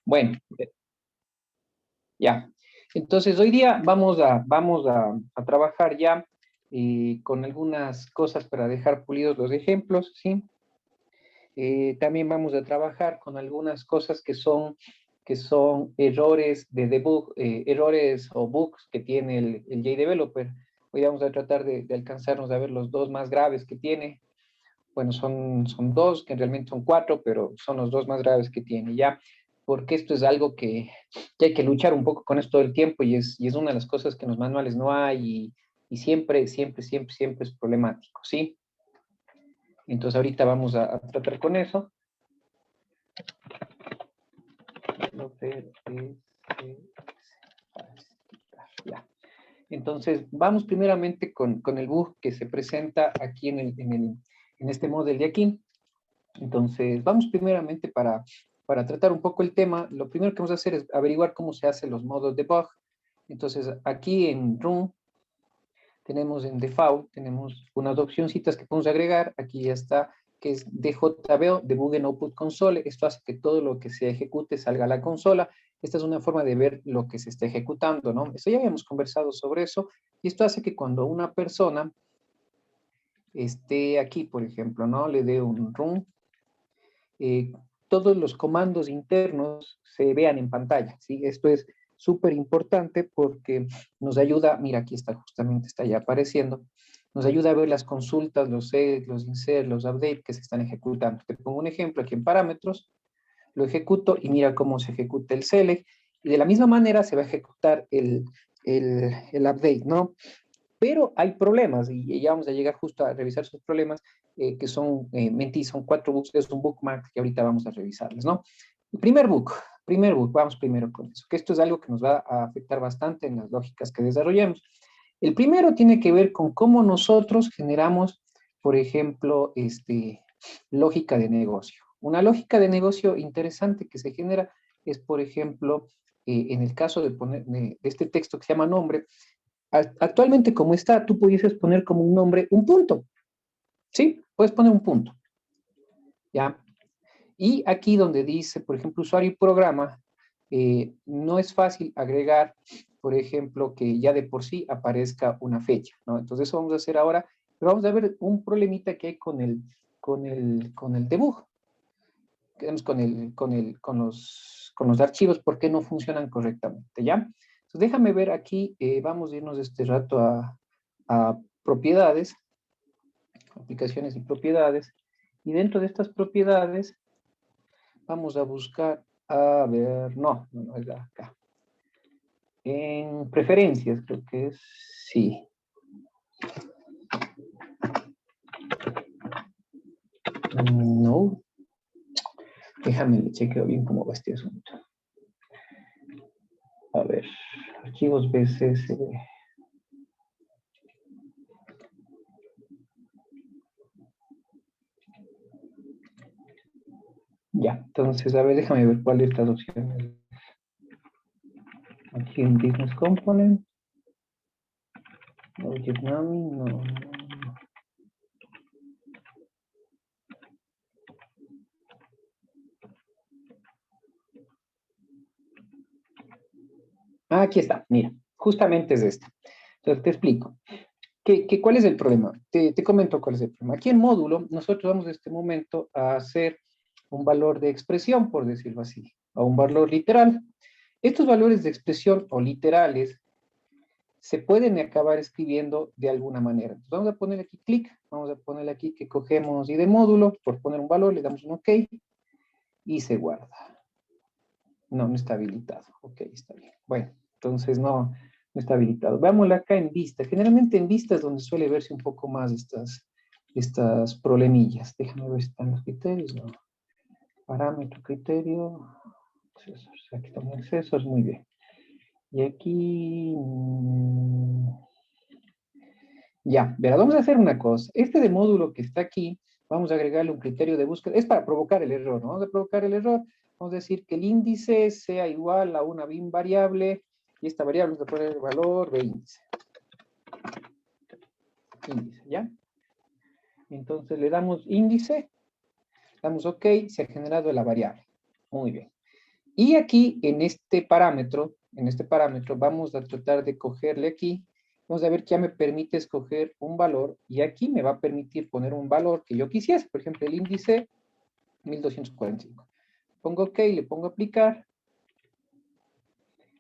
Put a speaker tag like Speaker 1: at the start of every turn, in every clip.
Speaker 1: Bueno, ya. Entonces, hoy día vamos a trabajar ya con algunas cosas para dejar pulidos los ejemplos, ¿sí? También vamos a trabajar con algunas cosas que son errores de debug, errores o bugs que tiene el JDeveloper. Hoy vamos a tratar de alcanzarnos a ver los dos más graves que tiene. Bueno, son dos, que realmente son cuatro, pero son los dos más graves que tiene, ¿ya? Porque esto es algo que hay que luchar un poco con esto todo el tiempo y es una de las cosas que en los manuales no hay y siempre es problemático, ¿sí? Entonces ahorita vamos a tratar con eso. Ya. Entonces, vamos primeramente con el bug que se presenta aquí en este model de aquí. Entonces, vamos primeramente para tratar un poco el tema. Lo primero que vamos a hacer es averiguar cómo se hacen los modos de bug. Entonces, aquí en Run, tenemos en Default, tenemos unas opcioncitas que podemos agregar. Aquí ya está, que es DJBO, Debug en Output Console. Esto hace que todo lo que se ejecute salga a la consola. Esta es una forma de ver lo que se está ejecutando, ¿no? Esto ya habíamos conversado sobre eso. Y esto hace que cuando una persona esté aquí, por ejemplo, ¿no? Le dé un Run, todos los comandos internos se vean en pantalla, ¿sí? Esto es súper importante porque nos ayuda, mira, aquí está, justamente está ya apareciendo, nos ayuda a ver las consultas, los edit, los insert, los update que se están ejecutando. Te pongo un ejemplo aquí en parámetros, lo ejecuto y mira cómo se ejecuta el select, y de la misma manera se va a ejecutar el update, ¿no? Pero hay problemas, y ya vamos a llegar justo a revisar esos problemas, que son, mentí, son 4 bugs, es un bookmark que ahorita vamos a revisarles, ¿no? El primer bug, vamos primero con eso, que esto es algo que nos va a afectar bastante en las lógicas que desarrollemos. El primero tiene que ver con cómo nosotros generamos, por ejemplo, lógica de negocio. Una lógica de negocio interesante que se genera es, por ejemplo, en el caso de este texto que se llama nombre, actualmente como está, tú pudieses poner como un nombre un punto, ¿sí? Puedes poner un punto, ¿ya? Y aquí donde dice, por ejemplo, usuario y programa, no es fácil agregar, por ejemplo, que ya de por sí aparezca una fecha, ¿no? Entonces eso vamos a hacer ahora, pero vamos a ver un problemita que hay con el debug, con los archivos, por qué no funcionan correctamente, ¿ya? Entonces déjame ver aquí, vamos a irnos este rato a propiedades, aplicaciones y propiedades, y dentro de estas propiedades vamos a buscar, a ver, no es acá, en preferencias, creo que es, sí, no, déjame chequeo bien cómo va este asunto. A ver, archivos BCSV. Ya, entonces, a ver, déjame ver cuál de estas opciones. Aquí en Business Component. Object Naming, no. Ah, aquí está, mira, justamente es esta. Entonces, te explico. ¿Cuál es el problema? Te comento cuál es el problema. Aquí en módulo, nosotros vamos en este momento a hacer un valor de expresión, por decirlo así, o un valor literal. Estos valores de expresión o literales se pueden acabar escribiendo de alguna manera. Entonces vamos a poner aquí clic, vamos a poner aquí que cogemos y de módulo, por poner un valor, le damos un OK y se guarda. No está habilitado. OK, está bien. Bueno, entonces no está habilitado. Veámoslo acá en vista. Generalmente en vista es donde suele verse un poco más estas problemillas. Déjame ver si están los criterios. No. Parámetro, criterio. Accesors. Aquí están accesors. Muy bien. Y aquí... ya, verá, vamos a hacer una cosa. Este de módulo que está aquí, vamos a agregarle un criterio de búsqueda. Es para provocar el error, ¿no? Vamos a provocar el error. Vamos a decir que el índice sea igual a una bin variable, y esta variable vamos a poner el valor de índice. Índice, ¿ya? Entonces le damos OK, se ha generado la variable. Muy bien. Y aquí, en este parámetro, vamos a tratar de cogerle aquí, vamos a ver que ya me permite escoger un valor, y aquí me va a permitir poner un valor que yo quisiese, por ejemplo, el índice 1245. Pongo OK, le pongo aplicar,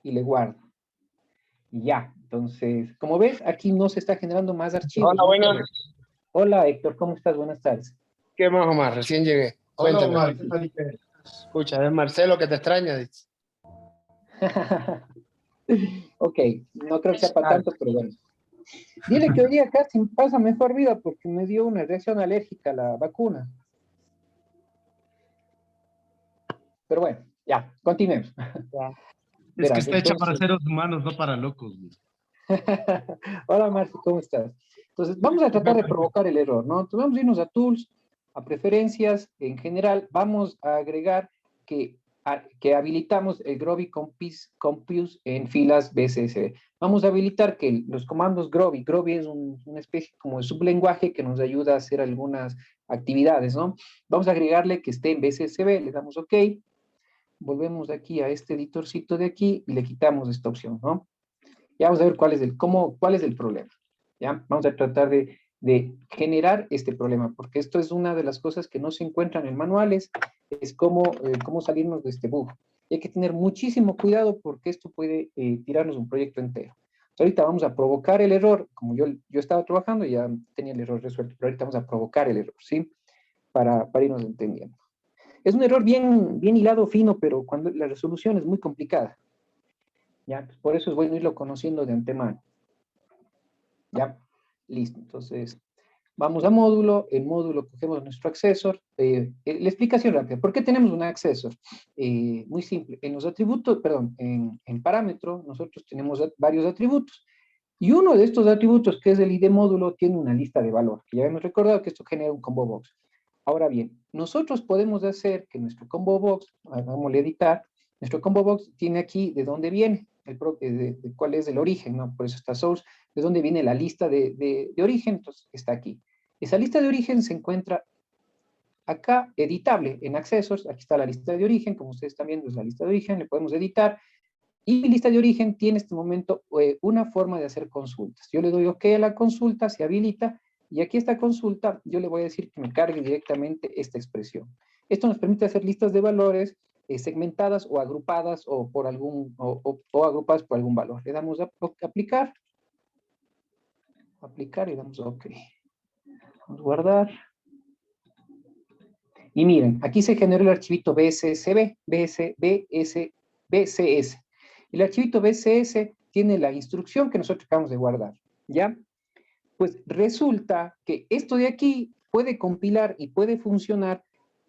Speaker 1: y le guardo. Y ya, entonces, como ves, aquí no se está generando más archivos.
Speaker 2: Hola, buenas.
Speaker 1: Hola, Héctor, ¿cómo estás? Buenas tardes.
Speaker 2: ¿Qué más, Omar? Recién llegué.
Speaker 3: Hola,
Speaker 2: Cuéntame.
Speaker 3: Omar, ¿qué tal?
Speaker 2: Escucha, es Marcelo que te extraña. Dice.
Speaker 1: Ok, no creo que sea para tanto, pero bueno. Dile que hoy día casi pasa mejor vida porque me dio una reacción alérgica a la vacuna. Pero bueno, ya, continuemos.
Speaker 2: Ya.
Speaker 3: Es que
Speaker 1: Verás,
Speaker 3: está hecha para
Speaker 1: entonces...
Speaker 3: seres humanos, no para locos, güey.
Speaker 1: Hola, Marcio, ¿cómo estás? Entonces, vamos a tratar de provocar el error, ¿no? Entonces, vamos a irnos a Tools, a Preferencias, en general, vamos a agregar que habilitamos el Groovy Compuse en filas BSSB. Vamos a habilitar que los comandos Groovy es una especie como de sublenguaje que nos ayuda a hacer algunas actividades, ¿no? Vamos a agregarle que esté en BSSB, le damos OK, volvemos aquí a este editorcito de aquí y le quitamos esta opción, ¿no? Ya vamos a ver cuál es el problema. ¿Ya? Vamos a tratar de generar este problema, porque esto es una de las cosas que no se encuentran en manuales, es cómo salirnos de este bug. Y hay que tener muchísimo cuidado porque esto puede tirarnos un proyecto entero. Entonces, ahorita vamos a provocar el error, como yo estaba trabajando y ya tenía el error resuelto, pero ahorita vamos a provocar el error, ¿sí? Para irnos entendiendo. Es un error bien hilado fino, pero cuando la resolución es muy complicada. ¿Ya? Pues por eso es bueno irlo conociendo de antemano. ¿Ya? Listo. Entonces, vamos a módulo. En módulo cogemos nuestro accesor. La explicación rápida. ¿Por qué tenemos un accesor? Muy simple. En los atributos, perdón, en parámetro, nosotros tenemos varios atributos. Y uno de estos atributos, que es el ID módulo, tiene una lista de valor. Que ya hemos recordado que esto genera un combo box. Ahora bien, nosotros podemos hacer que nuestro combo box, vamos a editar, nuestro combo box tiene aquí de dónde viene, de cuál es el origen, ¿no? Por eso está source, de dónde viene la lista de origen, entonces está aquí. Esa lista de origen se encuentra acá, editable en accesors, aquí está la lista de origen, como ustedes están viendo es la lista de origen, le podemos editar, y mi lista de origen tiene en este momento una forma de hacer consultas. Yo le doy OK a la consulta, se habilita, y aquí esta consulta, yo le voy a decir que me cargue directamente esta expresión. Esto nos permite hacer listas de valores segmentadas o agrupadas o por o agrupadas por algún valor. Le damos a aplicar y damos OK. Vamos a guardar. Y miren, aquí se generó el archivito BSSB, BCS. El archivito BCS tiene la instrucción que nosotros acabamos de guardar, ¿ya? Pues resulta que esto de aquí puede compilar y puede funcionar,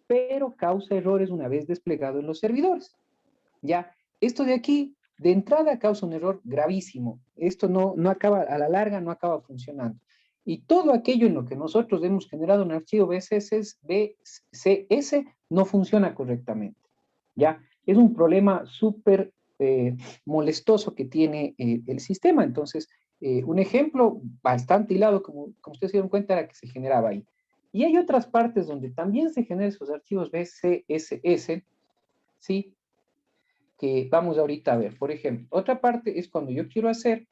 Speaker 1: pero causa errores una vez desplegado en los servidores, ¿ya? Esto de aquí, de entrada, causa un error gravísimo. Esto no acaba, a la larga, no acaba funcionando. Y todo aquello en lo que nosotros hemos generado un archivo BCS no funciona correctamente, ¿ya? Es un problema súper molestoso que tiene el sistema. Entonces, un ejemplo bastante hilado, como ustedes se dieron cuenta, era que se generaba ahí. Y hay otras partes donde también se generan esos archivos BCSS, ¿sí? Que vamos ahorita a ver. Por ejemplo, otra parte es cuando yo quiero hacer,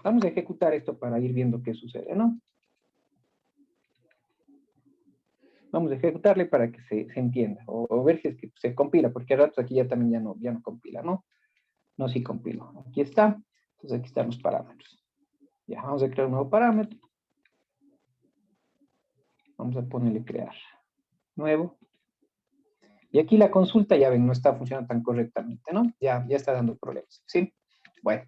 Speaker 1: vamos a ejecutar esto para ir viendo qué sucede, ¿no? Vamos a ejecutarle para que se entienda, o ver si es que se compila, porque a ratos aquí ya también ya no compila, ¿no? No, sí compilo. Aquí está. Entonces aquí están los parámetros. Ya, vamos a crear un nuevo parámetro. Vamos a ponerle crear nuevo. Y aquí la consulta, ya ven, no está funcionando tan correctamente, ¿no? Ya está dando problemas, ¿sí? Bueno,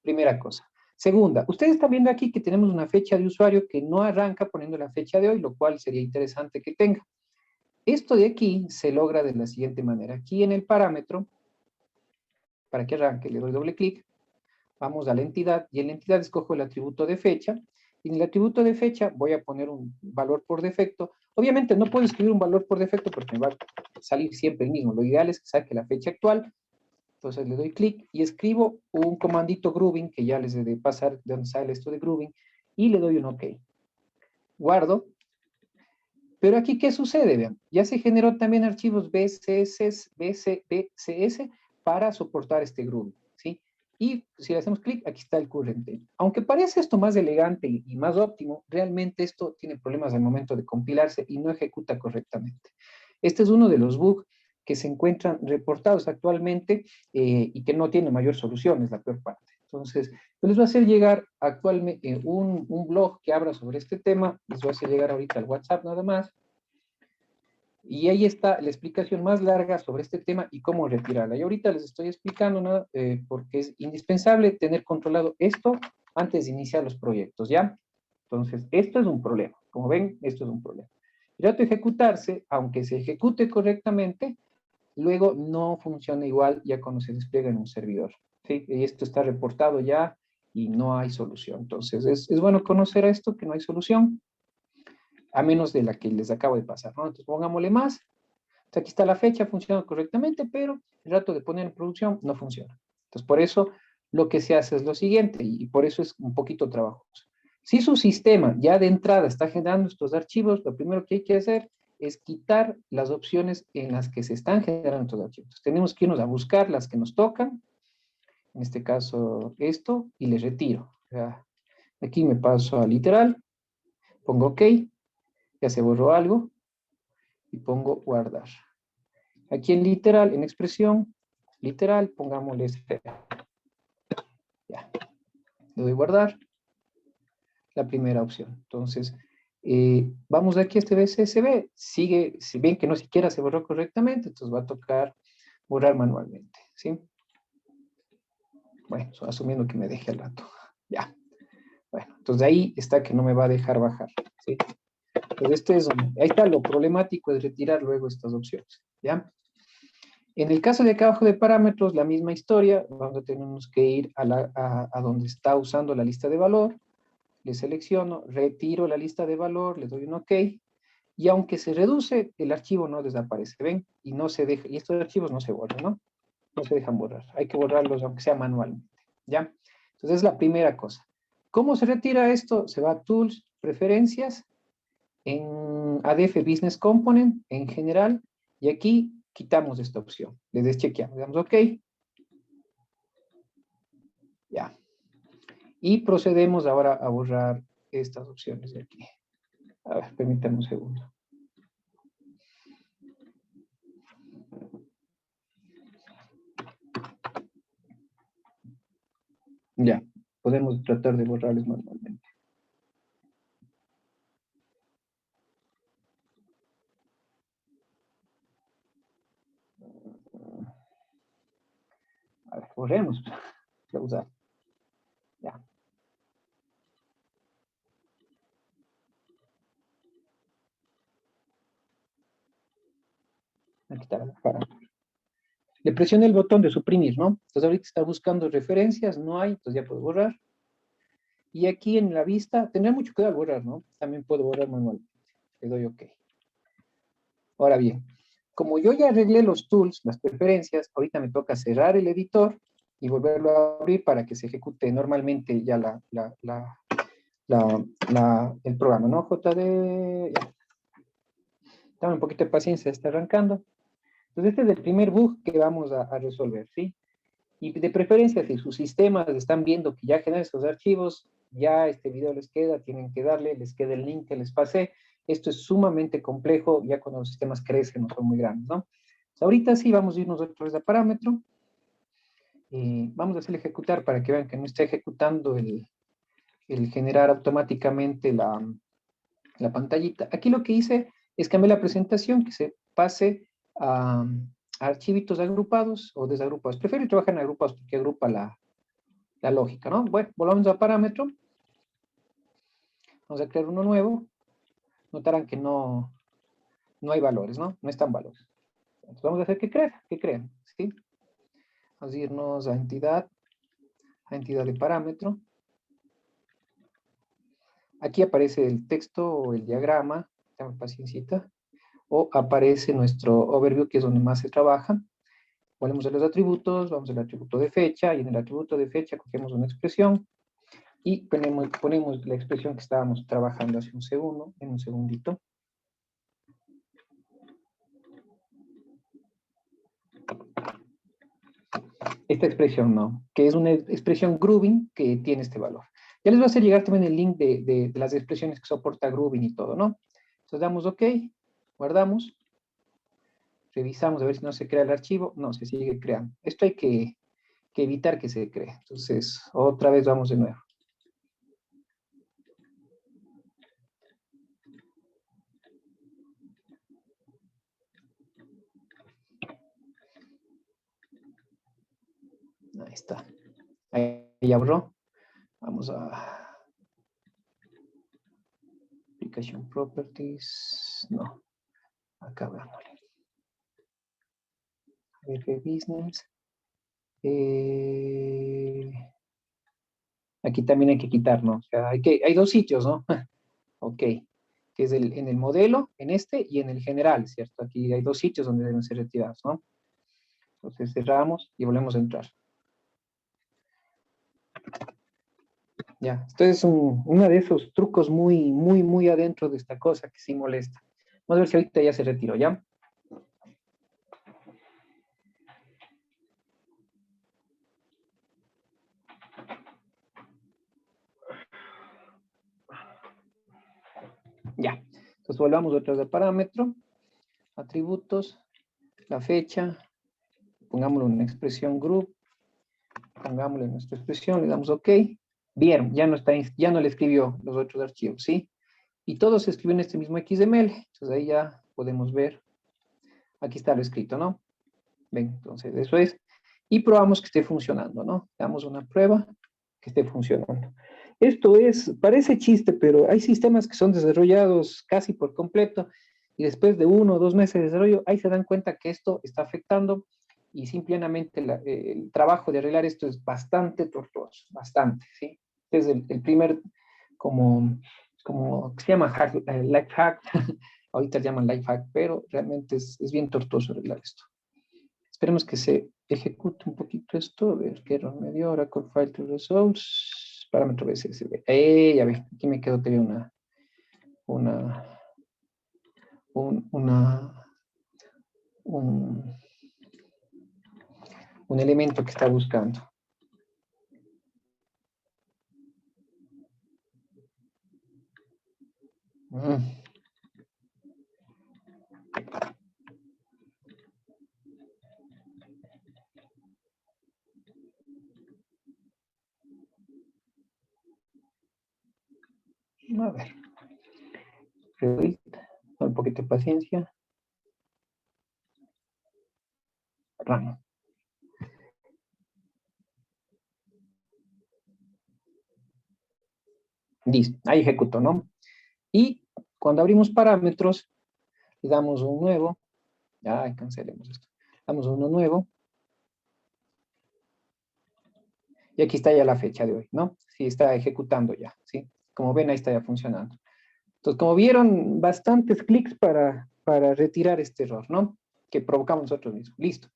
Speaker 1: primera cosa. Segunda, ustedes están viendo aquí que tenemos una fecha de usuario que no arranca poniendo la fecha de hoy, lo cual sería interesante que tenga. Esto de aquí se logra de la siguiente manera. Aquí en el parámetro, para que arranque, le doy doble clic, vamos a la entidad, y en la entidad escojo el atributo de fecha, y en el atributo de fecha voy a poner un valor por defecto. Obviamente no puedo escribir un valor por defecto porque me va a salir siempre el mismo. Lo ideal es que saque la fecha actual. Entonces le doy clic y escribo un comandito grooving, que ya les he de pasar de donde sale esto de grooving, y le doy un OK. Guardo. Pero aquí, ¿qué sucede? Vean, ya se generó también archivos BCS para soportar este Groovy, ¿sí? Y si le hacemos clic, aquí está el current date. Aunque parece esto más elegante y más óptimo, realmente esto tiene problemas al momento de compilarse y no ejecuta correctamente. Este es uno de los bugs que se encuentran reportados actualmente y que no tienen mayor solución, es la peor parte. Entonces, yo les voy a hacer llegar actualmente un blog que habla sobre este tema, les voy a hacer llegar ahorita al WhatsApp nada más, y ahí está la explicación más larga sobre este tema y cómo retirarla. Y ahorita les estoy explicando, ¿no? Porque es indispensable tener controlado esto antes de iniciar los proyectos, ¿ya? Entonces, esto es un problema. Como ven, esto es un problema. El dato ejecutarse, aunque se ejecute correctamente, luego no funciona igual ya cuando se despliega en un servidor, ¿sí? Y esto está reportado ya y no hay solución. Entonces, es bueno conocer esto, que no hay solución, a menos de la que les acabo de pasar, ¿no? Entonces, pongámosle más. Entonces, aquí está la fecha, funciona correctamente, pero el rato de poner en producción no funciona. Entonces, por eso lo que se hace es lo siguiente, y por eso es un poquito trabajoso. Si su sistema ya de entrada está generando estos archivos, lo primero que hay que hacer es quitar las opciones en las que se están generando estos archivos. Entonces, tenemos que irnos a buscar las que nos tocan, en este caso esto, y le retiro. O sea, aquí me paso a literal, pongo OK, ya se borró algo, y pongo guardar. Aquí en literal, en expresión, literal, pongámosle esfera. Ya, le doy guardar, la primera opción. Entonces, vamos aquí a este BCSB, sigue, si ven que no siquiera se borró correctamente, entonces va a tocar borrar manualmente, ¿sí? Bueno, asumiendo que me deje al rato. Ya. Bueno, entonces ahí está que no me va a dejar bajar, ¿sí? Entonces, ahí está lo problemático de retirar luego estas opciones, ¿ya? En el caso de acá abajo de parámetros, la misma historia, vamos a tener que ir a donde está usando la lista de valor, le selecciono, retiro la lista de valor, le doy un OK, y aunque se reduce, el archivo no desaparece, ¿ven? Y no se deja, y estos archivos no se borran, ¿no? No se dejan borrar, hay que borrarlos aunque sea manualmente, ¿ya? Entonces es la primera cosa. ¿Cómo se retira esto? Se va a Tools, Preferencias, en ADF Business Component, en general, y aquí quitamos esta opción, le deschequeamos, le damos OK, ya. Y procedemos ahora a borrar estas opciones de aquí. A ver, permítanme un segundo. Ya, podemos tratar de borrarles manualmente. A ver, borremos. Usar. Ya. Aquí está la para. Le presioné el botón de suprimir, ¿no? Entonces ahorita está buscando referencias, no hay, entonces ya puedo borrar. Y aquí en la vista, tendré mucho cuidado al borrar, ¿no? También puedo borrar manualmente. Le doy OK. Ahora bien, como yo ya arreglé los tools, las preferencias, ahorita me toca cerrar el editor y volverlo a abrir para que se ejecute normalmente ya el programa, ¿no? JD, ya. Dame un poquito de paciencia, está arrancando. Entonces este es el primer bug que vamos a resolver, ¿sí? Y de preferencia, si sus sistemas están viendo que ya generan esos archivos, ya este video les queda, tienen que darle, les queda el link que les pasé. Esto es sumamente complejo, ya cuando los sistemas crecen, no son muy grandes, ¿no? Entonces, ahorita sí vamos a irnos otra vez a parámetro. Vamos a hacer ejecutar para que vean que no está ejecutando el generar automáticamente la pantallita. Aquí lo que hice es cambiar la presentación, que se pase a archivitos agrupados o desagrupados. Prefiero trabajar en agrupados porque agrupa la lógica, ¿no? Bueno, volvamos a parámetro. Vamos a crear uno nuevo. Notarán que no hay valores, ¿no? No están valores. Entonces vamos a hacer que crean, ¿sí? Vamos a irnos a entidad de parámetro. Aquí aparece el texto o el diagrama, dame paciencita, o aparece nuestro overview, que es donde más se trabaja. Volvemos a los atributos, vamos al atributo de fecha, y en el atributo de fecha cogemos una expresión, y ponemos la expresión que estábamos trabajando hace un segundo, en un segundito. Esta expresión no, que es una expresión grouping que tiene este valor. Ya les voy a hacer llegar también el link de las expresiones que soporta grouping y todo, ¿no? Entonces damos OK, guardamos, revisamos a ver si no se crea el archivo. No, se sigue creando. Esto hay que evitar que se cree. Entonces, otra vez vamos de nuevo. Ahí está. Ahí abrió. Vamos a Application Properties. No. Acá vamos. Business. Aquí también hay que quitar, ¿no? O sea, hay dos sitios, ¿no? Ok. Que es en el modelo, en este, y en el general, ¿cierto? Aquí hay dos sitios donde deben ser retirados, ¿no? Entonces cerramos y volvemos a entrar. Ya, esto es uno de esos trucos muy adentro de esta cosa que sí molesta. Vamos a ver si ahorita ya se retiró, ¿ya? Ya. Entonces volvamos otra vez al parámetro, atributos, la fecha, pongámoslo en expresión group, pongámosle nuestra expresión, le damos OK. Bien, ya no le escribió los otros archivos, ¿sí? Y todo se escribió en este mismo XML. Entonces ahí ya podemos ver. Aquí está lo escrito, ¿no? Ven, entonces eso es. Y probamos que esté funcionando, ¿no? Damos una prueba que esté funcionando. Esto parece chiste, pero hay sistemas que son desarrollados casi por completo y después de 1 o 2 meses de desarrollo, ahí se dan cuenta que esto está afectando y simplemente el trabajo de arreglar esto es bastante tortuoso, bastante, ¿sí? Es el primer, como se llama life hack, ahorita se llaman life hack, pero realmente es bien tortuoso arreglar esto. Esperemos que se ejecute un poquito esto, a ver qué error me dio, Oracle File to Results, parámetro BSSB. Ya ve, aquí me quedó todavía un elemento que está buscando. A ver. Un poquito de paciencia. Run. Listo, ahí ejecutó, ¿no? Y cuando abrimos parámetros, le damos un nuevo. Ya, cancelemos esto. Damos uno nuevo. Y aquí está ya la fecha de hoy, ¿no? Sí, está ejecutando ya, ¿sí? Como ven, ahí está ya funcionando. Entonces, como vieron, bastantes clics para retirar este error, ¿no? Que provocamos nosotros mismos. Listo.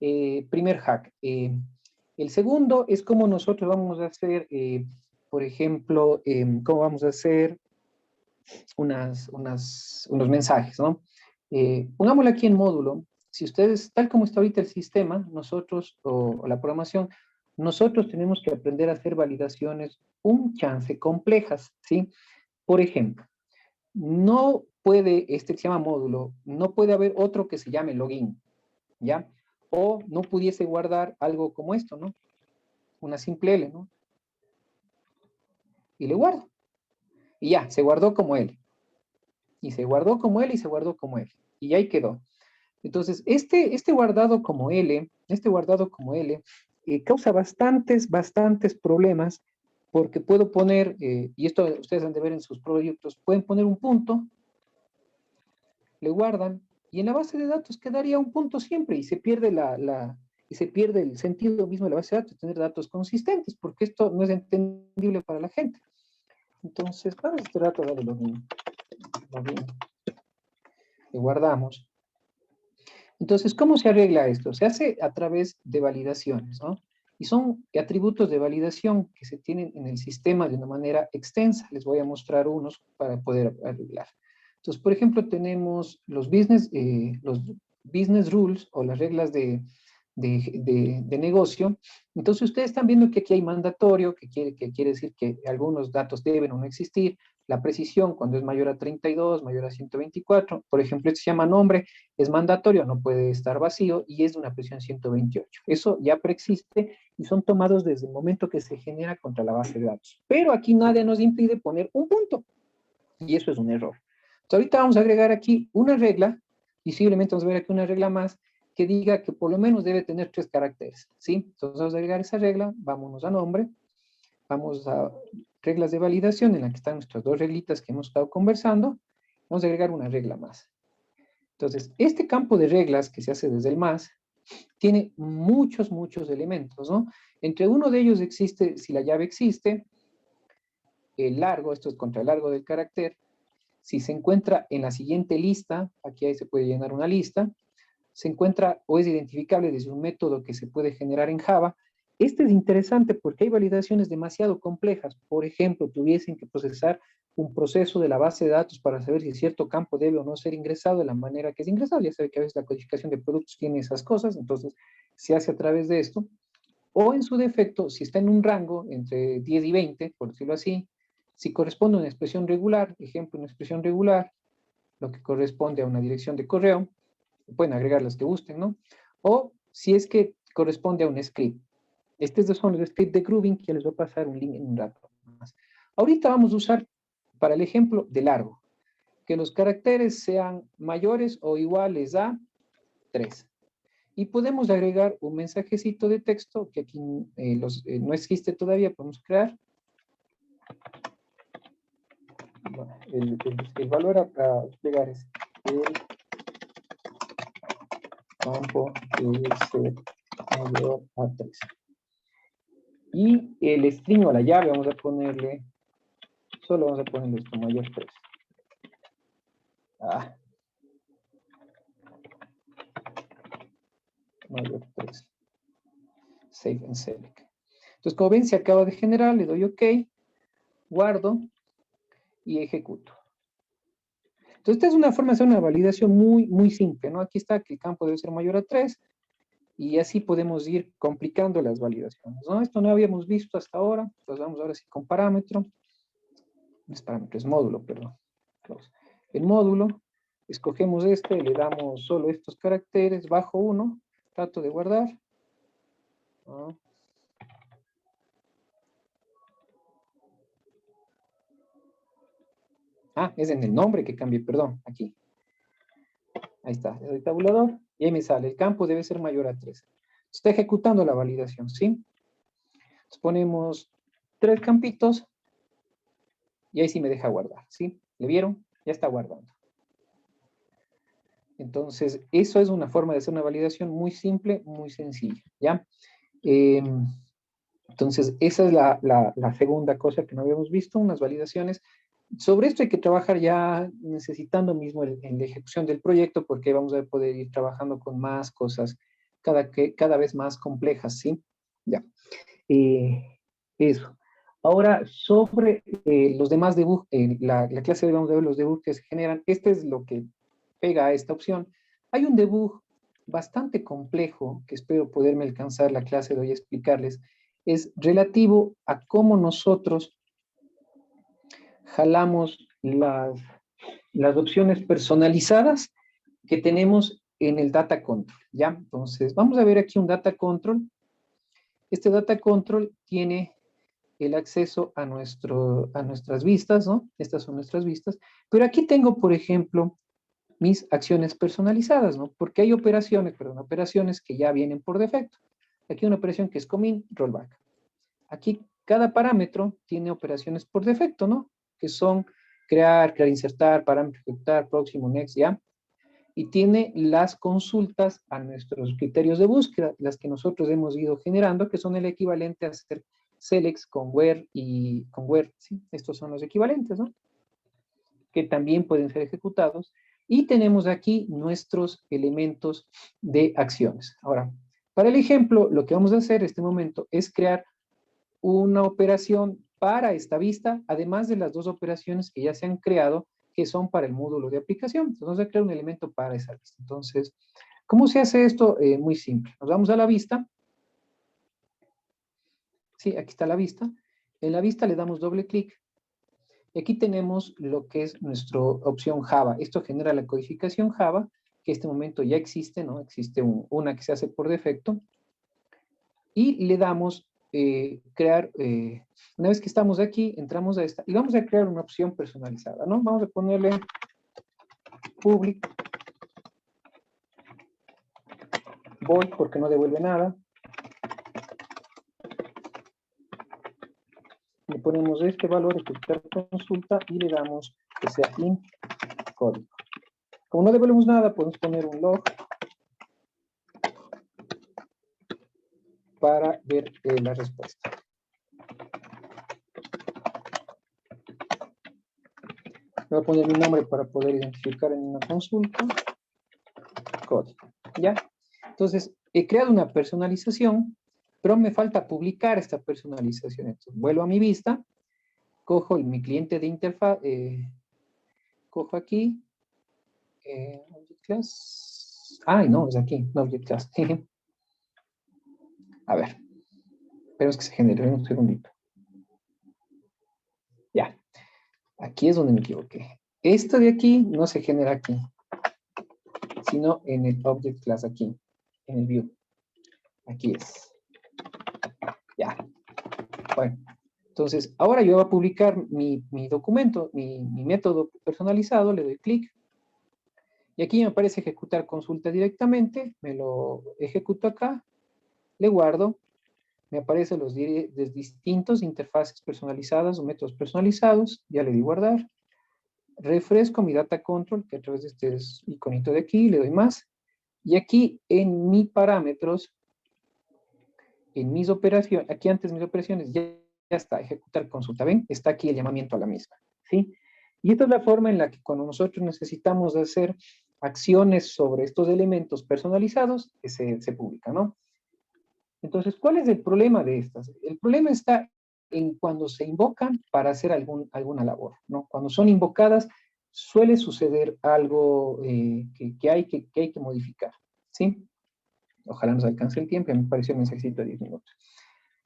Speaker 1: Primer hack. El segundo es cómo nosotros vamos a hacer, por ejemplo, cómo vamos a hacer unos mensajes, ¿no? Pongámoslo aquí en módulo. Si ustedes, tal como está ahorita el sistema, nosotros, o la programación, nosotros tenemos que aprender a hacer validaciones un chance complejas, ¿sí? Por ejemplo, no puede, este que se llama módulo, no puede haber otro que se llame login, ¿ya? O no pudiese guardar algo como esto, ¿no? Una simple L, ¿no? Y le guardo. Y ya, se guardó como L. Y se guardó como L y se guardó como L. Y ahí quedó. Entonces, este guardado como L, causa bastantes problemas porque puedo poner, y esto ustedes han de ver en sus proyectos, pueden poner un punto, le guardan, y en la base de datos quedaría un punto siempre, y se pierde y se pierde el sentido mismo de la base de datos, tener datos consistentes, porque esto no es entendible para la gente. Entonces, para este dato de login, le guardamos. Entonces, ¿cómo se arregla esto? Se hace a través de validaciones, ¿no? Y son atributos de validación que se tienen en el sistema de una manera extensa. Les voy a mostrar unos para poder arreglar. Entonces, por ejemplo, tenemos los business rules o las reglas de de negocio. Entonces ustedes están viendo que aquí hay mandatorio, que quiere decir que algunos datos deben o no existir. La precisión, cuando es mayor a 32, mayor a 124, por ejemplo, este se llama nombre, es mandatorio, no puede estar vacío y es de una precisión 128. Eso ya preexiste y son tomados desde el momento que se genera contra la base de datos. Pero aquí nadie nos impide poner un punto y eso es un error. Entonces ahorita vamos a agregar aquí una regla, visiblemente vamos a ver aquí una regla más que diga que por lo menos debe tener 3 caracteres, ¿sí? Entonces vamos a agregar esa regla, vámonos a nombre, vamos a reglas de validación en la que están nuestras 2 reglitas que hemos estado conversando, vamos a agregar una regla más. Entonces, este campo de reglas que se hace desde el más, tiene muchos elementos, ¿no? Entre uno de ellos existe, si la llave existe, el largo, esto es contra el largo del carácter, si se encuentra en la siguiente lista, aquí ahí se puede llenar una lista, se encuentra o es identificable desde un método que se puede generar en Java. Este es interesante porque hay validaciones demasiado complejas. Por ejemplo, tuviesen que procesar un proceso de la base de datos para saber si cierto campo debe o no ser ingresado de la manera que es ingresado. Ya sabe que a veces la codificación de productos tiene esas cosas, entonces se hace a través de esto. O en su defecto, si está en un rango entre 10 y 20, por decirlo así, si corresponde a una expresión regular, ejemplo, una expresión regular, lo que corresponde a una dirección de correo, pueden agregar las que gusten, ¿no? O si es que corresponde a un script. Estos son los scripts de grooving que les voy a pasar un link en un rato más. Ahorita vamos a usar para el ejemplo de largo, que los caracteres sean mayores o iguales a 3. Y podemos agregar un mensajecito de texto que aquí no existe todavía, podemos crear. Bueno, el valor a desplegar es el campo debe ser mayor a 3. Y el string o la llave vamos a ponerle, solo vamos a ponerle esto, mayor 3. Mayor 3. Save and select. Entonces, como ven, se acaba de generar, le doy OK, guardo y ejecuto. Entonces, esta es una forma de hacer una validación muy simple, ¿no? Aquí está que el campo debe ser mayor a 3 y así podemos ir complicando las validaciones, ¿no? Esto no habíamos visto hasta ahora, pues vamos ahora sí con parámetro. No es parámetro, es módulo, perdón. El módulo, escogemos este, le damos solo estos caracteres, bajo 1, trato de guardar. Es en el nombre que cambie, perdón, aquí. Ahí está, el tabulador, y ahí me sale, el campo debe ser mayor a 3. Está ejecutando la validación, ¿sí? Entonces ponemos 3 campitos, y ahí sí me deja guardar, ¿sí? ¿Le vieron? Ya está guardando. Entonces, eso es una forma de hacer una validación muy simple, muy sencilla, ¿ya? Entonces, esa es la segunda cosa que no habíamos visto, unas validaciones. Sobre esto hay que trabajar ya necesitando mismo en la ejecución del proyecto, porque vamos a poder ir trabajando con más cosas cada vez más complejas, ¿sí? Ya. Eso. Ahora, sobre los demás debug, la clase de vamos a ver los debugs que se generan. Este es lo que pega a esta opción. Hay un debug bastante complejo, que espero poderme alcanzar la clase de hoy a explicarles, es relativo a cómo nosotros jalamos las opciones personalizadas que tenemos en el data control, ¿ya? Entonces, vamos a ver aquí un data control. Este data control tiene el acceso a nuestras vistas, ¿no? Estas son nuestras vistas. Pero aquí tengo, por ejemplo, mis acciones personalizadas, ¿no? Porque hay operaciones que ya vienen por defecto. Aquí una operación que es commit, rollback. Aquí cada parámetro tiene operaciones por defecto, ¿no? Que son crear, insertar, parámetro ejecutar, próximo, next, ¿ya? Y tiene las consultas a nuestros criterios de búsqueda, las que nosotros hemos ido generando, que son el equivalente a hacer selects con where y con where, ¿sí? Estos son los equivalentes, ¿no? Que también pueden ser ejecutados. Y tenemos aquí nuestros elementos de acciones. Ahora, para el ejemplo, lo que vamos a hacer en este momento es crear una operación para esta vista, además de las 2 operaciones que ya se han creado, que son para el módulo de aplicación. Entonces, vamos a crear un elemento para esa vista. Entonces, ¿Cómo se hace esto? Muy simple. Nos vamos a la vista. Sí, aquí está la vista. En la vista le damos doble clic. Y aquí tenemos lo que es nuestra opción Java. Esto genera la codificación Java, que en este momento ya existe, ¿no? Existe una que se hace por defecto. Y le damos crear, una vez que estamos aquí, entramos a esta, y vamos a crear una opción personalizada, ¿no? Vamos a ponerle public void, porque no devuelve nada. Le ponemos este valor, ejecutar consulta, y le damos que sea int código. Como no devolvemos nada, podemos poner un log para ver la respuesta. Voy a poner mi nombre para poder identificar en una consulta. Código. ¿Ya? Entonces, he creado una personalización, pero me falta publicar esta personalización. Entonces, vuelvo a mi vista, cojo mi cliente de interfaz, cojo aquí, Object Class. Ay, no, es aquí, no Object Class. A ver, esperemos que se genere un segundito. Ya, aquí es donde me equivoqué. Esto de aquí no se genera aquí, sino en el Object Class aquí, en el View. Aquí es. Ya. Bueno, entonces, ahora yo voy a publicar mi documento, mi método personalizado, le doy clic. Y aquí me aparece ejecutar consulta directamente, me lo ejecuto acá, le guardo, me aparecen los distintos interfaces personalizadas o métodos personalizados, ya le di guardar. Refresco mi data control, que a través de este iconito de aquí, le doy más. Y aquí en mis parámetros, en mis operaciones, aquí antes mis operaciones, ya está, ejecutar consulta. ¿Ven? Está aquí el llamamiento a la misma. ¿Sí? Y esta es la forma en la que cuando nosotros necesitamos hacer acciones sobre estos elementos personalizados, que se publican, ¿no? Entonces, ¿cuál es el problema de estas? El problema está en cuando se invocan para hacer alguna labor, ¿no? Cuando son invocadas, suele suceder algo que hay que modificar, ¿sí? Ojalá nos alcance el tiempo, me pareció un mensajito de 10 minutos.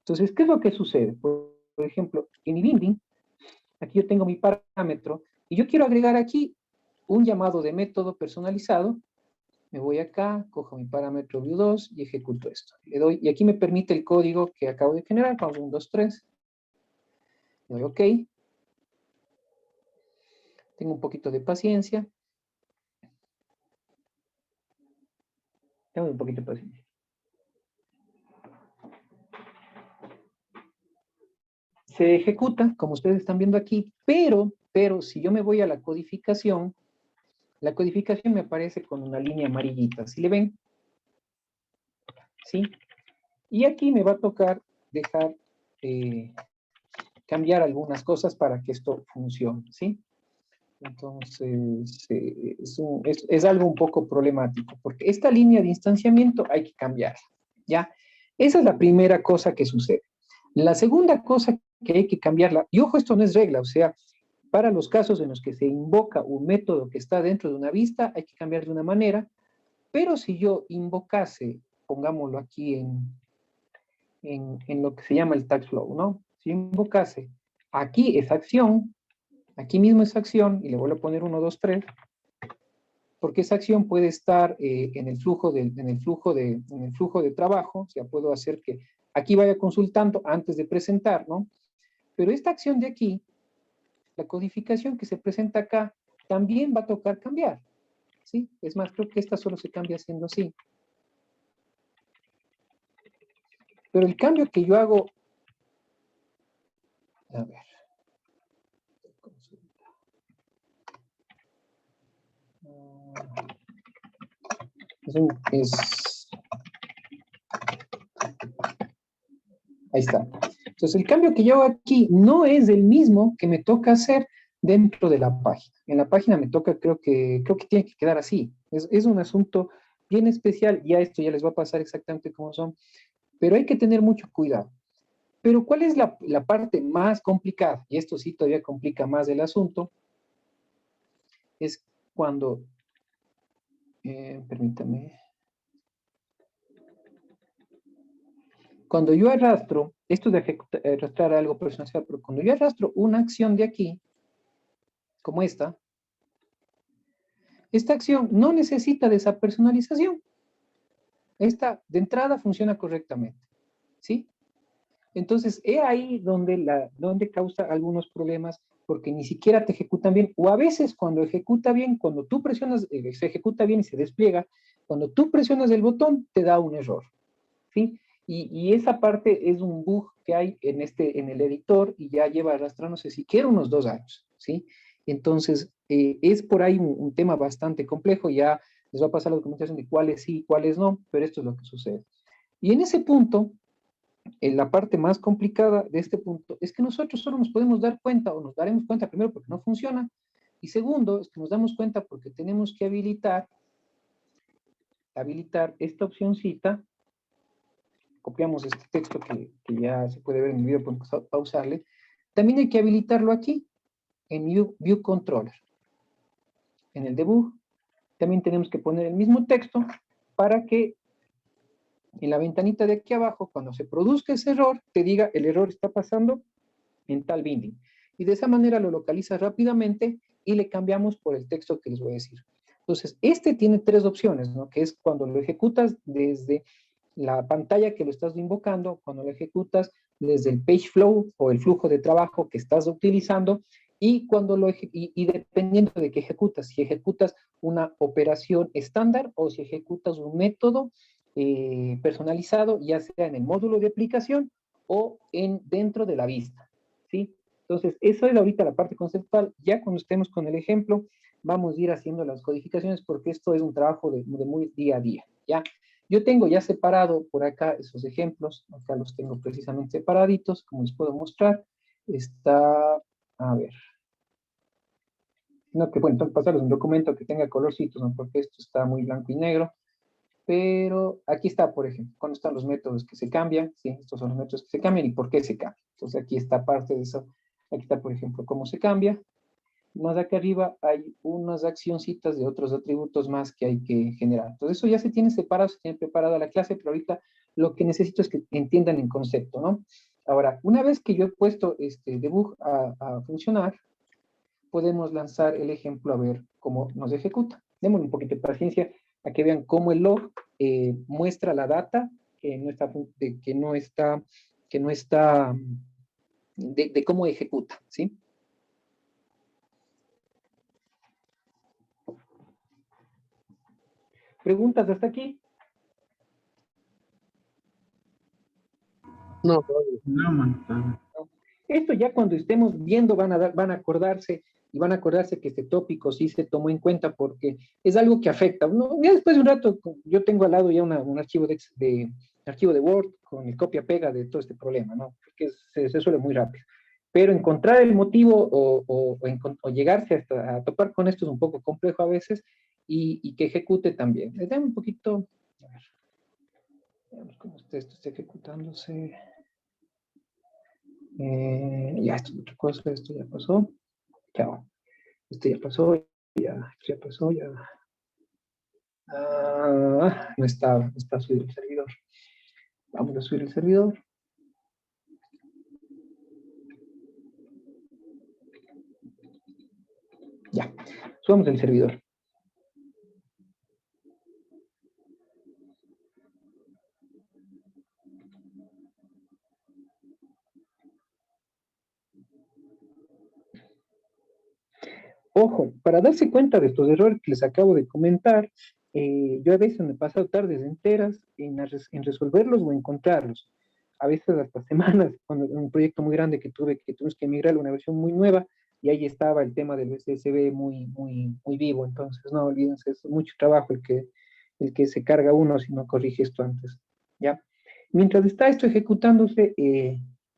Speaker 1: Entonces, ¿qué es lo que sucede? Por ejemplo, en mi binding, aquí yo tengo mi parámetro, y yo quiero agregar aquí un llamado de método personalizado. Me voy acá, cojo mi parámetro view2 y ejecuto esto. Le doy, y aquí me permite el código que acabo de generar, vamos 1, 2, 3. Le doy OK. Tengo un poquito de paciencia. Tengo un poquito de paciencia. Se ejecuta, como ustedes están viendo aquí, pero si yo me voy a la codificación me aparece con una línea amarillita. ¿Sí le ven? ¿Sí? Y aquí me va a tocar dejar, cambiar algunas cosas para que esto funcione, ¿sí? Entonces, es algo un poco problemático, porque esta línea de instanciamiento hay que cambiarla, ¿ya? Esa es la primera cosa que sucede. La segunda cosa que hay que cambiarla, y ojo, esto no es regla, o sea, para los casos en los que se invoca un método que está dentro de una vista, hay que cambiar de una manera, pero si yo invocase, pongámoslo aquí en lo que se llama el tag flow, ¿no? Si invocase aquí esa acción, aquí mismo esa acción, y le voy a poner 1, 2, 3, porque esa acción puede estar en el flujo de trabajo, o sea, puedo hacer que aquí vaya consultando antes de presentar, ¿no? Pero esta acción de aquí, la codificación que se presenta acá, también va a tocar cambiar, ¿sí? Es más, creo que esta solo se cambia haciendo así. Pero el cambio que yo hago, a ver, ahí está. Entonces, el cambio que yo hago aquí no es el mismo que me toca hacer dentro de la página. En la página me toca, creo que tiene que quedar así. Es un asunto bien especial, ya esto ya les va a pasar exactamente como son, pero hay que tener mucho cuidado. Pero ¿cuál es la parte más complicada? Y esto sí todavía complica más el asunto. Es cuando, permítame, cuando yo arrastro, esto de arrastrar algo personalizado, pero cuando yo arrastro una acción de aquí, como esta acción no necesita de esa personalización. Esta, de entrada, funciona correctamente, ¿sí? Entonces, es ahí donde causa algunos problemas, porque ni siquiera te ejecutan bien, o a veces cuando ejecuta bien, cuando tú presionas, se ejecuta bien y se despliega, cuando tú presionas el botón, te da un error, ¿sí? Y esa parte es un bug que hay en el editor y ya lleva arrastrándose siquiera unos 2 años, ¿sí? Entonces, es por ahí un tema bastante complejo, ya les va a pasar la documentación de cuáles sí, cuáles no, pero esto es lo que sucede. Y en ese punto, en la parte más complicada de este punto, es que nosotros solo nos podemos dar cuenta, o nos daremos cuenta primero porque no funciona, y segundo, es que nos damos cuenta porque tenemos que habilitar esta opcióncita. Copiamos este texto que ya se puede ver en el video, podemos pausarle. También hay que habilitarlo aquí, en View Controller. En el debug, también tenemos que poner el mismo texto para que en la ventanita de aquí abajo, cuando se produzca ese error, te diga el error está pasando en tal binding. Y de esa manera lo localiza rápidamente y le cambiamos por el texto que les voy a decir. Entonces, este tiene 3 opciones, ¿no? Que es cuando lo ejecutas desde la pantalla que lo estás invocando, cuando lo ejecutas desde el page flow o el flujo de trabajo que estás utilizando, y cuando y dependiendo de qué ejecutas, si ejecutas una operación estándar o si ejecutas un método personalizado, ya sea en el módulo de aplicación o dentro de la vista, ¿sí? Entonces, eso es ahorita la parte conceptual. Ya cuando estemos con el ejemplo, vamos a ir haciendo las codificaciones porque esto es un trabajo de muy día a día, ¿ya? Yo tengo ya separado por acá esos ejemplos, acá los tengo precisamente separaditos, como les puedo mostrar. Está, a ver, no, que bueno, tengo que pasarles un documento que tenga colorcitos, ¿no? Porque esto está muy blanco y negro, pero aquí está, por ejemplo, cuando están los métodos que se cambian, ¿sí? Estos son los métodos que se cambian y por qué se cambian. Entonces aquí está parte de eso, aquí está, por ejemplo, cómo se cambia. Más acá arriba hay unas accioncitas de otros atributos más que hay que generar. Entonces eso ya se tiene separado, se tiene preparada la clase, pero ahorita lo que necesito es que entiendan el concepto, ¿no? Ahora, una vez que yo he puesto este debug a funcionar, podemos lanzar el ejemplo a ver cómo nos ejecuta. Démosle un poquito de paciencia a que vean cómo el log muestra la data que no está, de cómo ejecuta, ¿sí? ¿Preguntas hasta aquí?
Speaker 2: No,
Speaker 3: No, man.
Speaker 1: Esto ya cuando estemos viendo van a acordarse y van a acordarse que este tópico sí se tomó en cuenta porque es algo que afecta. ¿No? Ya después de un rato, yo tengo al lado ya un archivo archivo de Word con el copia-pega de todo este problema, ¿no? Porque se suele muy rápido. Pero encontrar el motivo o llegarse hasta a topar con esto es un poco complejo a veces y que ejecute también. Les dame un poquito, a ver, veamos cómo esto está ejecutándose. Ya, esto es otra cosa, esto ya pasó. Chao. Esto ya pasó, ya pasó, ya. No está subido el servidor. Vamos a subir el servidor. Ya, subamos el servidor. Ojo, para darse cuenta de estos errores que les acabo de comentar, yo a veces me he pasado tardes enteras en resolverlos o encontrarlos. A veces hasta semanas, cuando en un proyecto muy grande que tuvimos que migrar a una versión muy nueva, y ahí estaba el tema del SSB muy vivo. Entonces, no olvídense, es mucho trabajo el que se carga uno si no corrige esto antes. ¿Ya? Mientras está esto ejecutándose,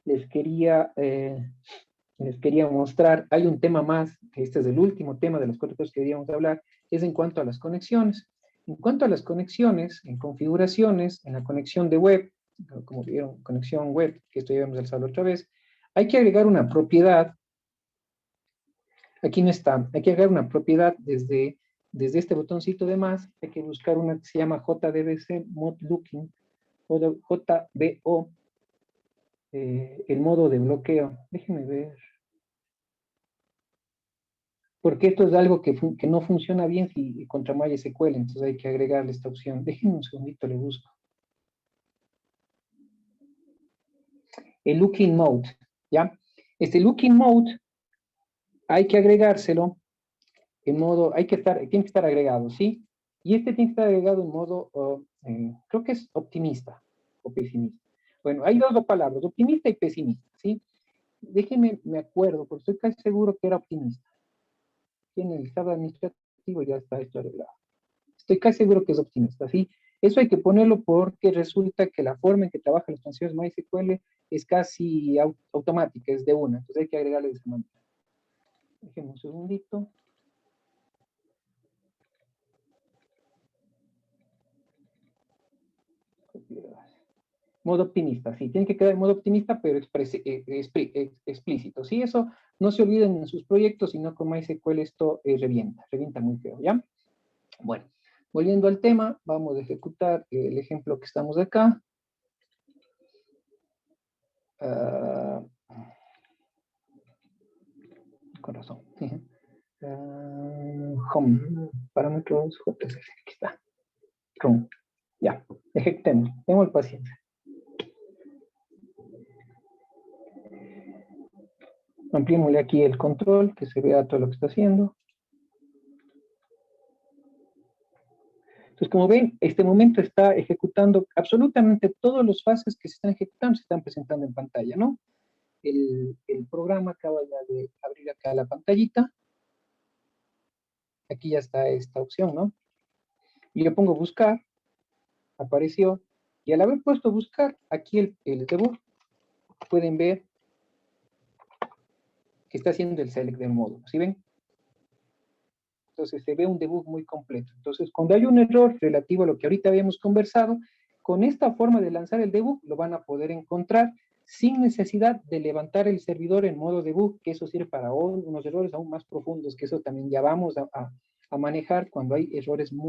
Speaker 1: les quería mostrar, hay un tema más, que este es el último tema de las 4 cosas que queríamos hablar, es en cuanto a las conexiones. En cuanto a las conexiones, en configuraciones, en la conexión de web, como vieron, conexión web, que esto ya hemos alzado otra vez, hay que agregar una propiedad, aquí no está, hay que agregar una propiedad desde este botoncito de más, hay que buscar una que se llama JDBC Mode Looking, JBO, el modo de bloqueo. Déjenme ver. Porque esto es algo que no funciona bien si contra MySQL, entonces hay que agregarle esta opción. Déjenme un segundito, le busco. El looking mode, ¿ya? Este looking mode hay que agregárselo en modo, tiene que estar agregado, ¿sí? Y este tiene que estar agregado en modo, creo que es optimista o pesimista. Bueno, hay dos palabras, optimista y pesimista, ¿sí? Déjenme, me acuerdo, porque estoy casi seguro que era optimista. Aquí en el estado administrativo ya está esto arreglado. Estoy casi seguro que es optimista, ¿sí? Eso hay que ponerlo porque resulta que la forma en que trabajan las funciones MySQL es casi automática, es de una, entonces hay que agregarle de esa manera. Déjenme un segundito. Modo optimista, sí, tiene que quedar en modo optimista, pero explícito, ¿sí? Eso no se olviden en sus proyectos, sino con MySQL esto revienta muy feo, ¿ya? Bueno, volviendo al tema, vamos a ejecutar el ejemplo que estamos acá. Con razón. Home, parámetros, JSF, aquí está. Run, ya, ejecutemos, tenemos paciencia. Ampliémosle aquí el control, que se vea todo lo que está haciendo. Entonces, como ven, este momento está ejecutando absolutamente todos los fases que se están ejecutando, se están presentando en pantalla, ¿no? El programa acaba ya de abrir acá la pantallita. Aquí ya está esta opción, ¿no? Y yo pongo buscar, apareció, y al haber puesto buscar, aquí el debug, pueden ver que está haciendo el select del módulo, ¿sí ven? Entonces se ve un debug muy completo. Entonces, cuando hay un error relativo a lo que ahorita habíamos conversado, con esta forma de lanzar el debug, lo van a poder encontrar sin necesidad de levantar el servidor en modo debug, que eso sirve para unos errores aún más profundos, que eso también ya vamos a manejar cuando hay errores muy